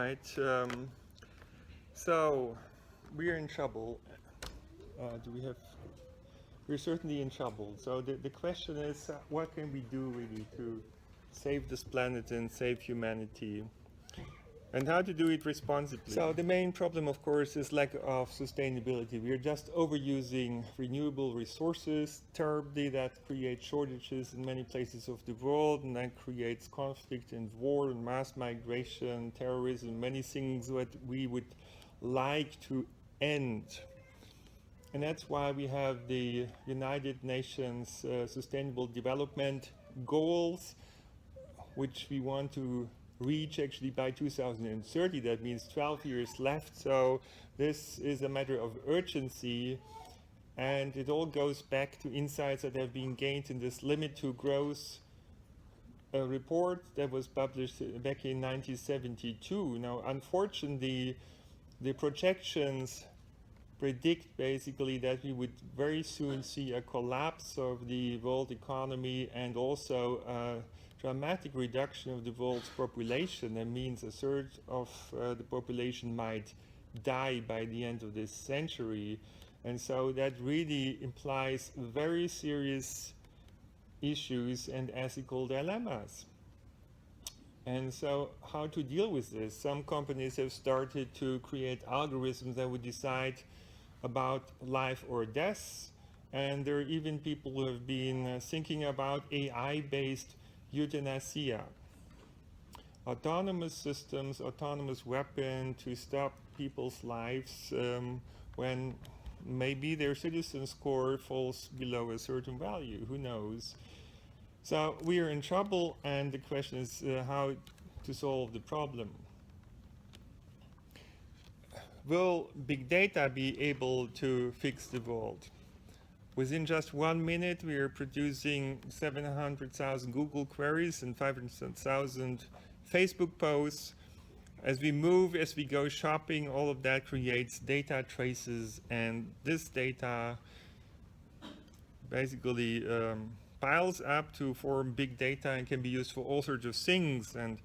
right. So we are in trouble. Do we have? We're certainly in trouble. So the question is, what can we do really to save this planet and save humanity? And how to do it responsibly. So the main problem, of course, is lack of sustainability. We are just overusing renewable resources terribly. That creates shortages in many places of the world, and that creates conflict and war and mass migration, terrorism, many things that we would like to end. And that's why we have the United Nations Sustainable Development Goals, which we want to reach actually by 2030. That means 12 years left. So this is a matter of urgency, and it all goes back to insights that have been gained in this Limit to Growth report that was published back in 1972. Now, unfortunately, the projections predict basically that we would very soon see a collapse of the world economy and also a dramatic reduction of the world's population. That means a third of the population might die by the end of this century. And so that really implies very serious issues and ethical dilemmas. And so how to deal with this? Some companies have started to create algorithms that would decide about life or death. And there are even people who have been thinking about AI-based euthanasia. Autonomous systems, autonomous weapon to stop people's lives when maybe their citizen score falls below a certain value, who knows? So we are in trouble, and the question is how to solve the problem. Will big data be able to fix the world? Within just 1 minute, we are producing 700,000 Google queries and 500,000 Facebook posts. As we move, as we go shopping, all of that creates data traces, and this data basically piles up to form big data and can be used for all sorts of things. And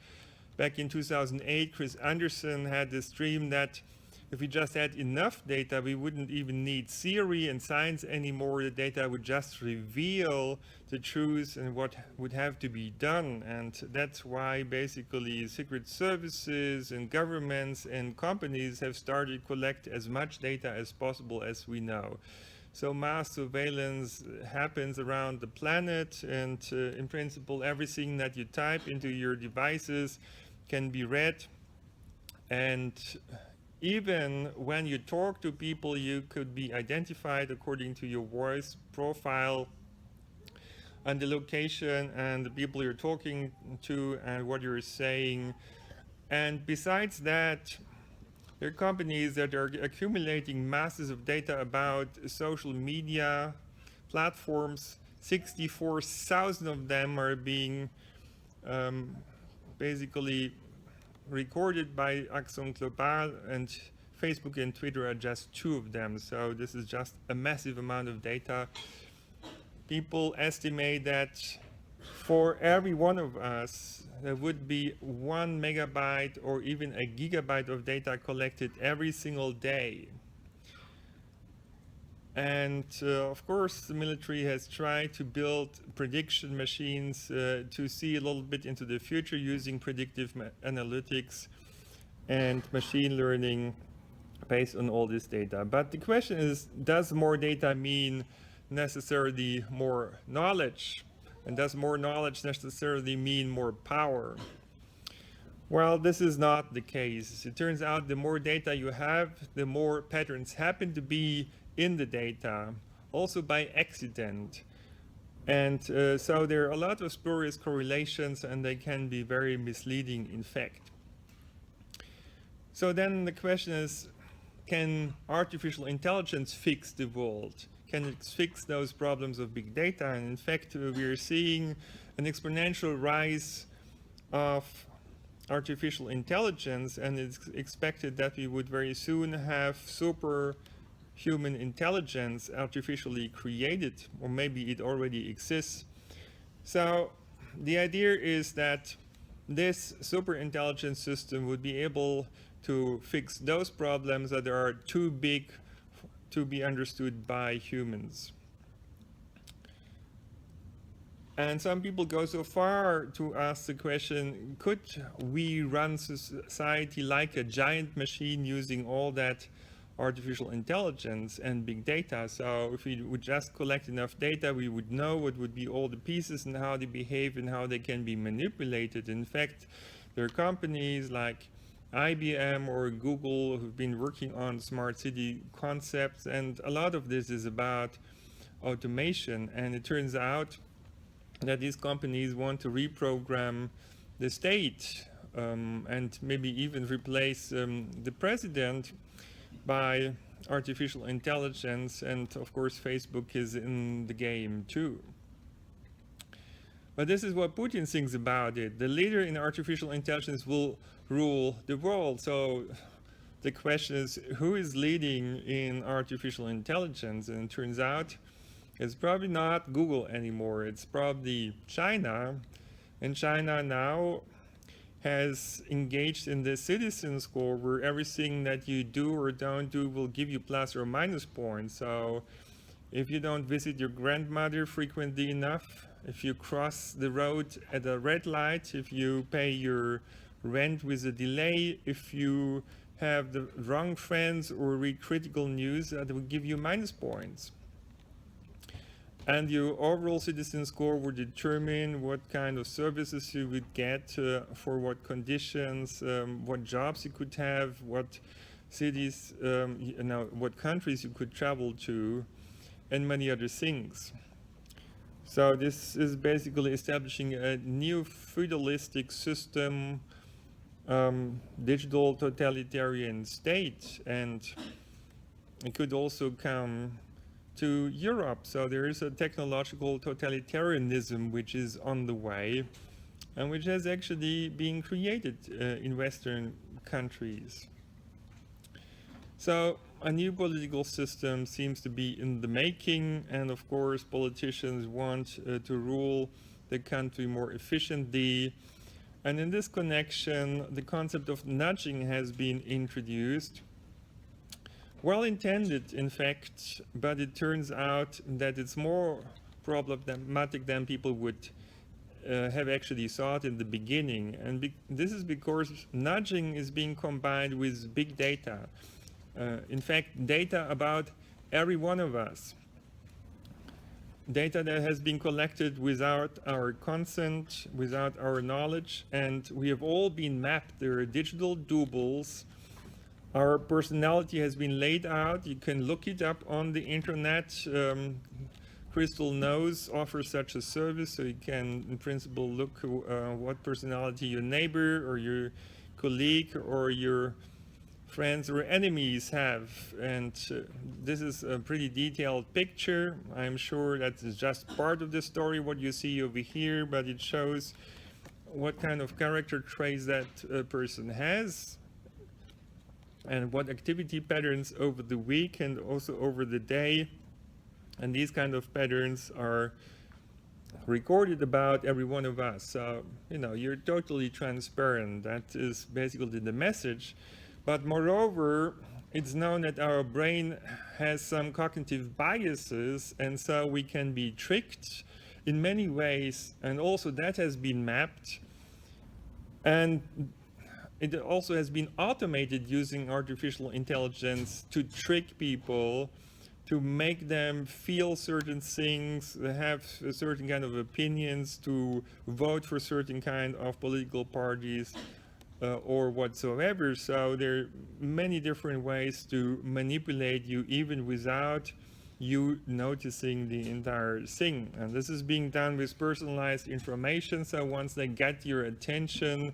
back in 2008, Chris Anderson had this dream that if we just had enough data, we wouldn't even need theory and science anymore. The data would just reveal the truth and what would have to be done. And that's why basically secret services and governments and companies have started to collect as much data as possible as we know. So mass surveillance happens around the planet, and in principle, everything that you type into your devices can be read. And even when you talk to people, you could be identified according to your voice profile and the location and the people you're talking to and what you're saying. And besides that, there are companies that are accumulating masses of data about social media platforms. 64,000 of them are being basically recorded by Axon Global, and Facebook and Twitter are just 2 of them. So this is just a massive amount of data. People estimate that for every one of us, there would be 1 megabyte or even a gigabyte of data collected every single day. And of course, the military has tried to build prediction machines to see a little bit into the future using predictive analytics and machine learning based on all this data. But the question is, does more data mean necessarily more knowledge? And does more knowledge necessarily mean more power? Well, this is not the case. It turns out the more data you have, the more patterns happen to be in the data, also by accident. And so there are a lot of spurious correlations, and they can be very misleading in fact. So then the question is, can artificial intelligence fix the world? Can it fix those problems of big data? And in fact, we are seeing an exponential rise of artificial intelligence, and it's expected that we would very soon have superhuman intelligence artificially created, or maybe it already exists. So the idea is that this super intelligent system would be able to fix those problems that are too big to be understood by humans. And some people go so far to ask the question, could we run society like a giant machine using all that artificial intelligence and big data? So if we would just collect enough data, we would know what would be all the pieces and how they behave and how they can be manipulated. In fact, there are companies like IBM or Google who've been working on smart city concepts, and a lot of this is about automation. And it turns out that these companies want to reprogram the state and maybe even replace the president by artificial intelligence. And of course, Facebook is in the game too. But this is what Putin thinks about it. The leader in artificial intelligence will rule the world. So the question is, who is leading in artificial intelligence? And it turns out it's probably not Google anymore. It's probably China. And China now has engaged in the citizen score where everything that you do or don't do will give you plus or minus points. So if you don't visit your grandmother frequently enough, if you cross the road at a red light, if you pay your rent with a delay, if you have the wrong friends or read critical news, that will give you minus points. And your overall citizen score would determine what kind of services you would get, for what conditions, what jobs you could have, what cities, what countries you could travel to, and many other things. So this is basically establishing a new feudalistic system, digital totalitarian state, and it could also come to Europe. So there is a technological totalitarianism which is on the way and which has actually been created in Western countries. So a new political system seems to be in the making, and of course politicians want to rule the country more efficiently. And in this connection, the concept of nudging has been introduced. Well intended, in fact, but it turns out that it's more problematic than people would have actually thought in the beginning. And this is because nudging is being combined with big data. In fact, data about every one of us. Data that has been collected without our consent, without our knowledge, and we have all been mapped. There are digital doubles. Our personality has been laid out. You can look it up on the internet. Crystal Knows offers such a service, so you can, in principle, look what personality your neighbor or your colleague or your friends or enemies have. And this is a pretty detailed picture. I'm sure that is just part of the story, what you see over here, but it shows what kind of character traits that person has, and what activity patterns over the week and also over the day. And these kind of patterns are recorded about every one of us. So, you're totally transparent. That is basically the message. But moreover, it's known that our brain has some cognitive biases, and so we can be tricked in many ways. And also that has been mapped. And it also has been automated using artificial intelligence to trick people, to make them feel certain things, have a certain kind of opinions, to vote for certain kind of political parties or whatsoever. So there are many different ways to manipulate you even without you noticing the entire thing. And this is being done with personalized information. So once they get your attention,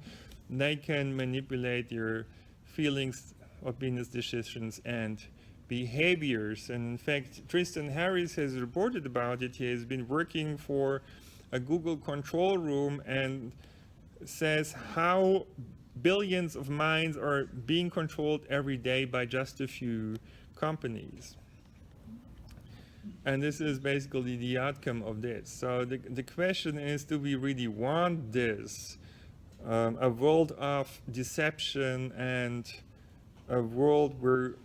they can manipulate your feelings, opinions, decisions, and behaviors. And in fact, Tristan Harris has reported about it. He has been working for a Google control room and says how billions of minds are being controlled every day by just a few companies. And this is basically the outcome of this. So the question is, do we really want this? a world of deception and a world where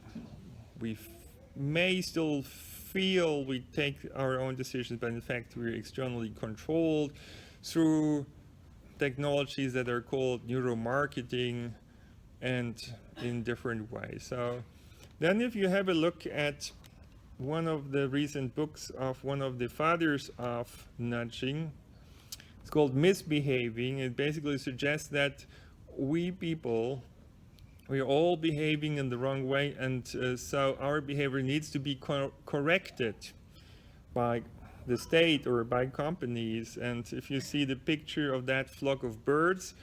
we may still feel we take our own decisions, but in fact we're externally controlled through technologies that are called neuromarketing and in different ways. So then if you have a look at one of the recent books of one of the fathers of nudging, it's called Misbehaving. It basically suggests that we people, we're all behaving in the wrong way, and so our behavior needs to be corrected by the state or by companies. And if you see the picture of that flock of birds,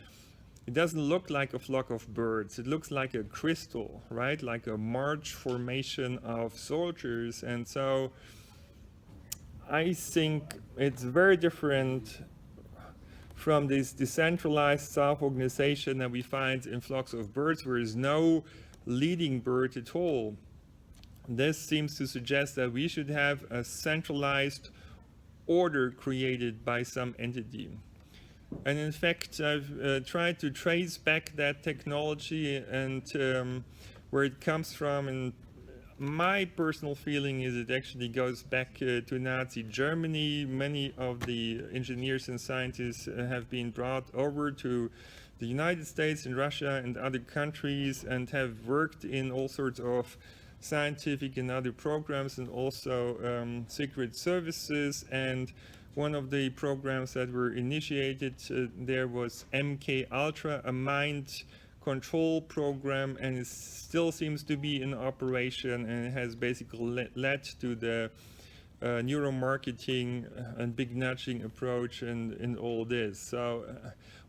it doesn't look like a flock of birds. It looks like a crystal, right? Like a march formation of soldiers. And so I think it's very different from this decentralized self-organization that we find in flocks of birds, where there's no leading bird at all. This seems to suggest that we should have a centralized order created by some entity. And in fact, I've tried to trace back that technology and where it comes from. And my personal feeling is it actually goes back to Nazi Germany. Many of the engineers and scientists have been brought over to the United States and Russia and other countries and have worked in all sorts of scientific and other programs, and also secret services. And one of the programs that were initiated there was MK Ultra, a mind control program, and it still seems to be in operation, and it has basically led to the neuromarketing and big nudging approach and all this. So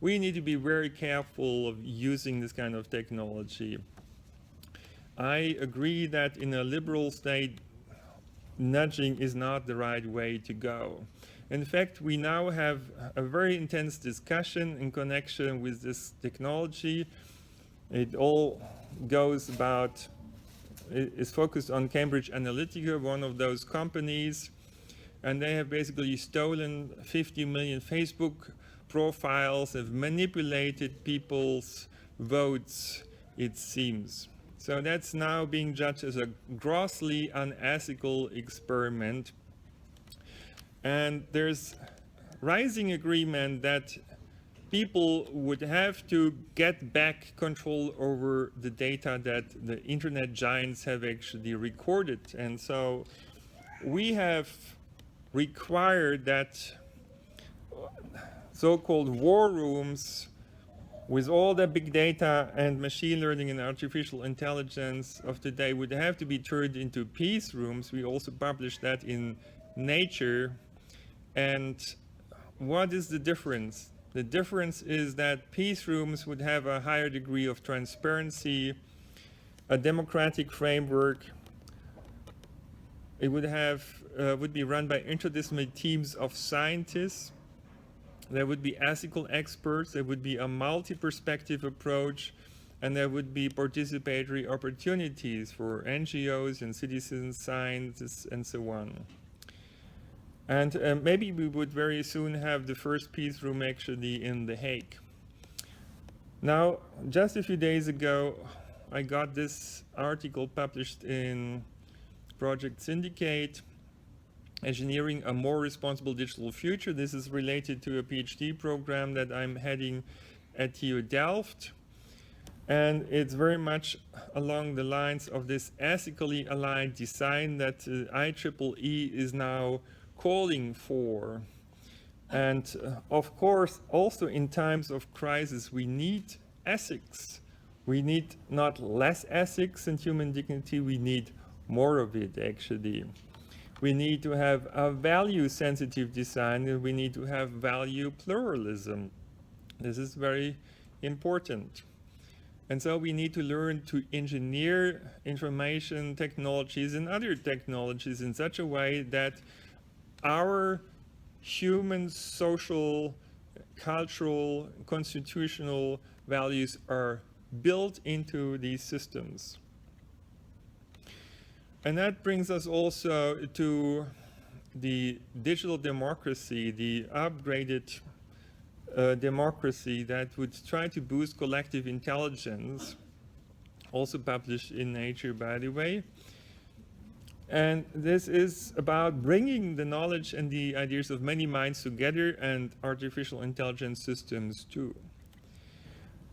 we need to be very careful of using this kind of technology. I agree that in a liberal state, nudging is not the right way to go. In fact, we now have a very intense discussion in connection with this technology. It all goes about, is focused on Cambridge Analytica, one of those companies, and they have basically stolen 50 million Facebook profiles, have manipulated people's votes, it seems. So that's now being judged as a grossly unethical experiment. And there's rising agreement that people would have to get back control over the data that the internet giants have actually recorded. And so we have required that so-called war rooms with all the big data and machine learning and artificial intelligence of today would have to be turned into peace rooms. We also published that in Nature. And what is the difference? The difference is that peace rooms would have a higher degree of transparency, a democratic framework. It would be run by interdisciplinary teams of scientists. There would be ethical experts. There would be a multi-perspective approach, and there would be participatory opportunities for NGOs and citizen scientists and so on. And maybe we would very soon have the first peace room actually in The Hague. Now, just a few days ago, I got this article published in Project Syndicate, Engineering a More Responsible Digital Future. This is related to a PhD program that I'm heading at TU Delft. And it's very much along the lines of this ethically aligned design that IEEE is now calling for. And of course, also in times of crisis, we need ethics. We need not less ethics and human dignity, we need more of it actually. We need to have a value-sensitive design, and we need to have value pluralism. This is very important. And so we need to learn to engineer information technologies and other technologies in such a way that our human, social, cultural, constitutional values are built into these systems. And that brings us also to the digital democracy, the upgraded democracy that would try to boost collective intelligence, also published in Nature, by the way. And this is about bringing the knowledge and the ideas of many minds together, and artificial intelligence systems too.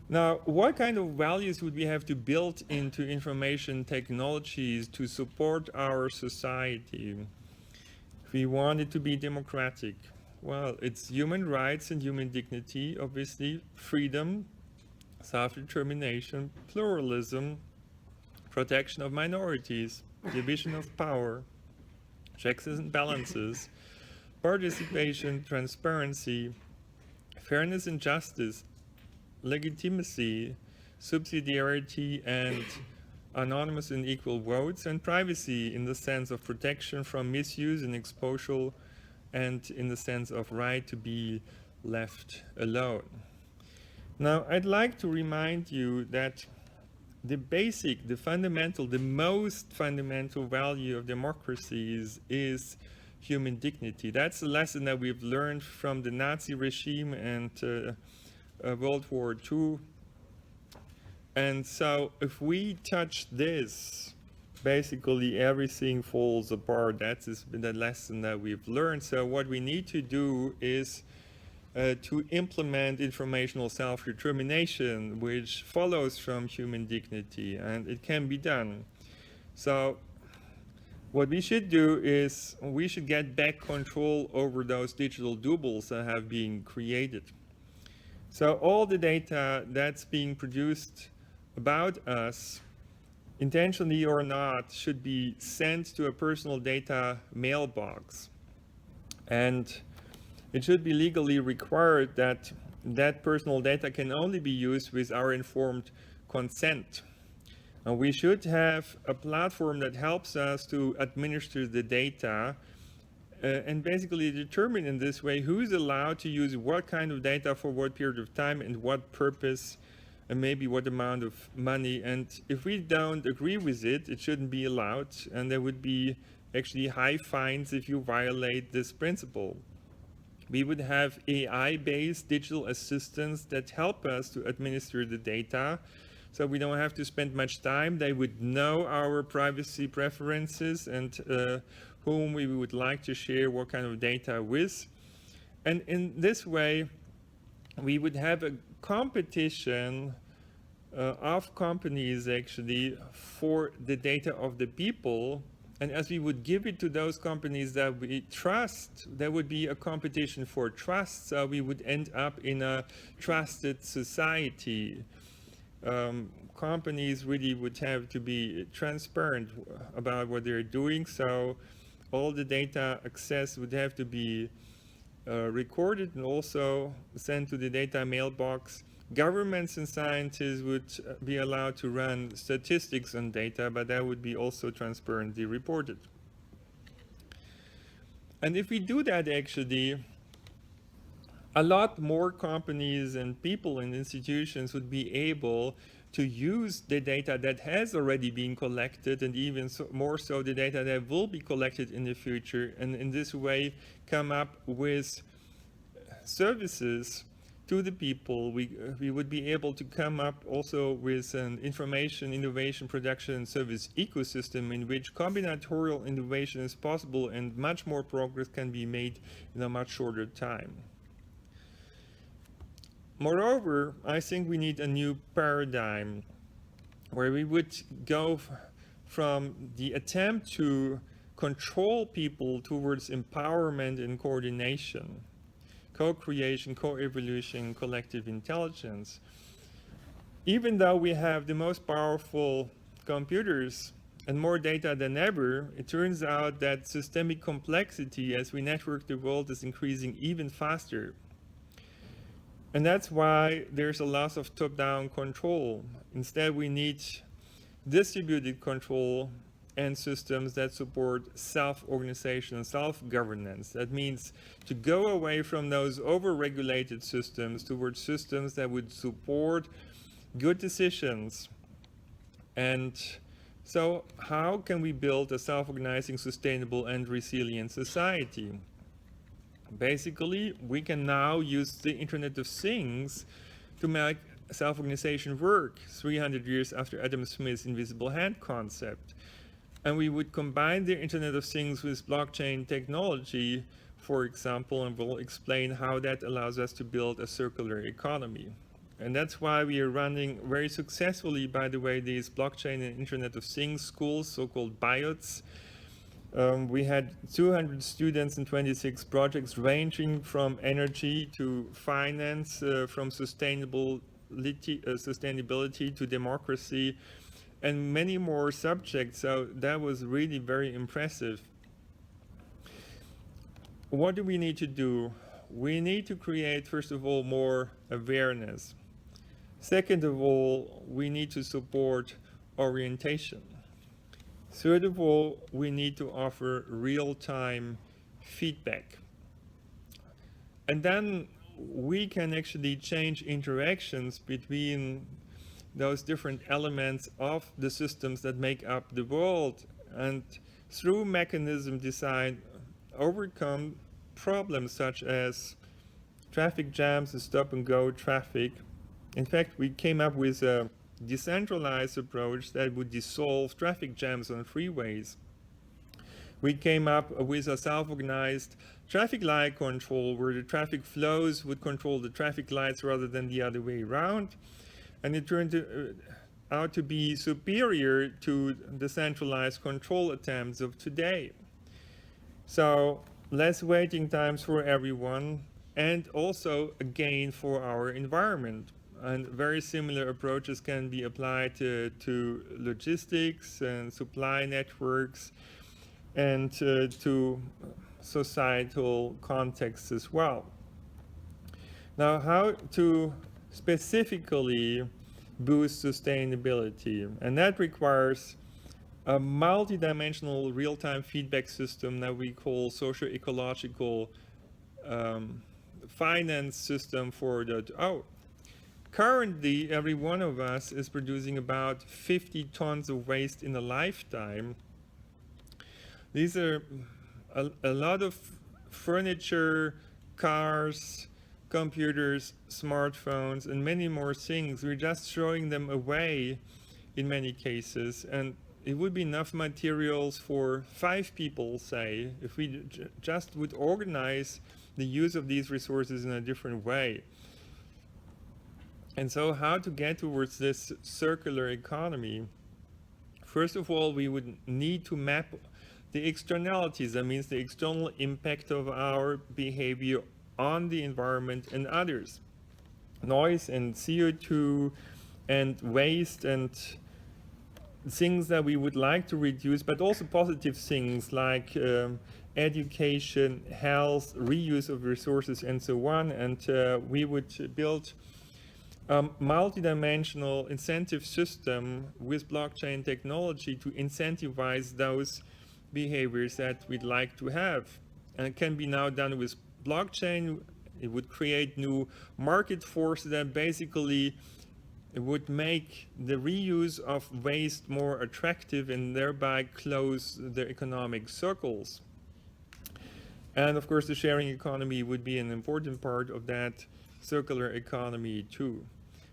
Now, what kind of values would we have to build into information technologies to support our society if we want it to be democratic? Well, it's human rights and human dignity, obviously, freedom, self-determination, pluralism, protection of minorities, division of power, checks and balances, participation, transparency, fairness and justice, legitimacy, subsidiarity, and anonymous and equal votes, and privacy in the sense of protection from misuse and exposure, and in the sense of right to be left alone. Now, I'd like to remind you that the basic, the fundamental, the most fundamental value of democracies is human dignity. That's a lesson that we've learned from the Nazi regime and World War II. And so if we touch this, basically everything falls apart. That's the lesson that we've learned. So what we need to do is to implement informational self-determination, which follows from human dignity, and it can be done. So what we should do is we should get back control over those digital doubles that have been created. So all the data that's being produced about us, intentionally or not, should be sent to a personal data mailbox. And it should be legally required that that personal data can only be used with our informed consent. And we should have a platform that helps us to administer the data and basically determine in this way who's allowed to use what kind of data for what period of time and what purpose and maybe what amount of money. And if we don't agree with it, it shouldn't be allowed. And there would be actually high fines if you violate this principle. We would have AI-based digital assistants that help us to administer the data, so we don't have to spend much time. They would know our privacy preferences and whom we would like to share what kind of data with. And in this way, we would have a competition of companies actually for the data of the people. And as we would give it to those companies that we trust, there would be a competition for trust. So we would end up in a trusted society. Companies really would have to be transparent about what they're doing. So all the data access would have to be recorded and also sent to the data mailbox. Governments and scientists would be allowed to run statistics on data, but that would be also transparently reported. And if we do that, actually, a lot more companies and people and institutions would be able to use the data that has already been collected, and even more so the data that will be collected in the future, and in this way come up with services to the people. We would be able to come up also with an information, innovation, production, and service ecosystem in which combinatorial innovation is possible and much more progress can be made in a much shorter time. Moreover, I think we need a new paradigm where we would go from the attempt to control people towards empowerment and coordination, co-creation, co-evolution, collective intelligence. Even though we have the most powerful computers and more data than ever, it turns out that systemic complexity as we network the world is increasing even faster. And that's why there's a loss of top-down control. Instead, we need distributed control and systems that support self-organization and self-governance. That means to go away from those over-regulated systems towards systems that would support good decisions. And so how can we build a self-organizing, sustainable, and resilient society? Basically, we can now use the Internet of Things to make self-organization work 300 years after Adam Smith's invisible hand concept. And we would combine the Internet of Things with blockchain technology, for example, and we'll explain how that allows us to build a circular economy. And that's why we are running very successfully, by the way, these blockchain and Internet of Things schools, so-called BIOTS. We had 200 students in 26 projects ranging from energy to finance, from sustainability to democracy, and many more subjects. So that was really very impressive. What do we need to do? We need to create, first of all, more awareness. Second of all, we need to support orientation. Third of all, we need to offer real-time feedback. And then we can actually change interactions between those different elements of the systems that make up the world, and through mechanism design overcome problems such as traffic jams and stop-and-go traffic. In fact, we came up with a decentralized approach that would dissolve traffic jams on freeways. We came up with a self-organized traffic light control where the traffic flows would control the traffic lights rather than the other way around. And it turned out to be superior to the centralized control attempts of today. So less waiting times for everyone, and also a gain for our environment. And very similar approaches can be applied to logistics and supply networks, and to societal contexts as well. Now, how to specifically boost sustainability? And that requires a multidimensional real-time feedback system that we call socio-ecological finance system for the Currently, every one of us is producing about 50 tons of waste in a lifetime. These are a lot of furniture, cars, computers, smartphones, and many more things. We're just throwing them away in many cases. And it would be enough materials for 5 people, say, if we just would organize the use of these resources in a different way. And so how to get towards this circular economy? First of all, we would need to map the externalities. That means the external impact of our behavior on the environment and others. Noise and CO2 and waste and things that we would like to reduce, but also positive things like education, health, reuse of resources, and so on. And we would build multi-dimensional incentive system with blockchain technology to incentivize those behaviors that we'd like to have. And it can be now done with blockchain. It would create new market forces that basically would make the reuse of waste more attractive and thereby close the economic circles. And of course, the sharing economy would be an important part of that circular economy too.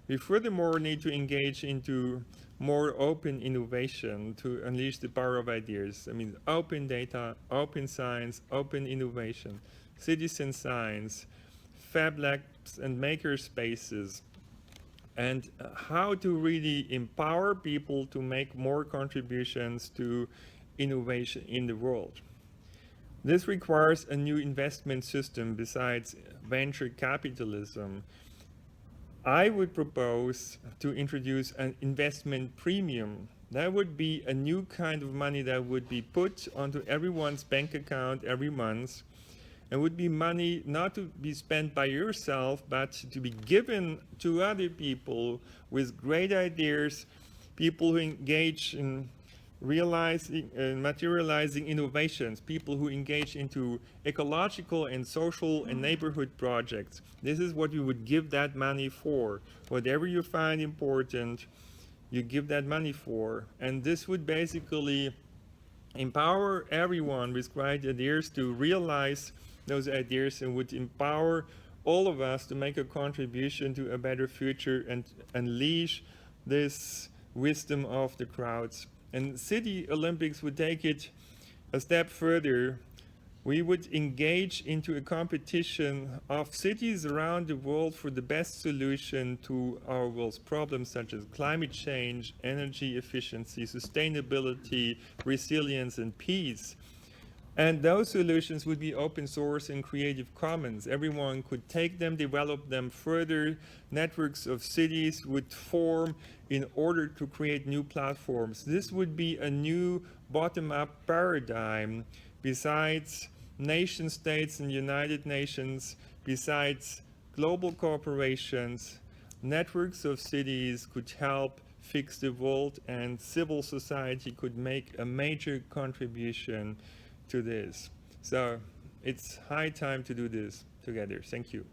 We furthermore need to engage into more open innovation to unleash the power of ideas. I mean, open data, open science, open innovation, citizen science, fab labs and maker spaces, and how to really empower people to make more contributions to innovation in the world. This requires a new investment system besides venture capitalism. I would propose to introduce an investment premium. That would be a new kind of money that would be put onto everyone's bank account every month, and would be money not to be spent by yourself, but to be given to other people with great ideas, people who engage in realizing and materializing innovations, people who engage into ecological and social and neighborhood projects. This is what you would give that money for. Whatever you find important, you give that money for. And this would basically empower everyone with great ideas to realize those ideas and would empower all of us to make a contribution to a better future and unleash this wisdom of the crowds. And City Olympics would take it a step further. We would engage into a competition of cities around the world for the best solution to our world's problems, such as climate change, energy efficiency, sustainability, resilience, and peace. And those solutions would be open source and Creative Commons. Everyone could take them, develop them further. Networks of cities would form in order to create new platforms. This would be a new bottom-up paradigm. Besides nation states and United Nations, besides global corporations, networks of cities could help fix the world, and civil society could make a major contribution to this. So it's high time to do this together. Thank you.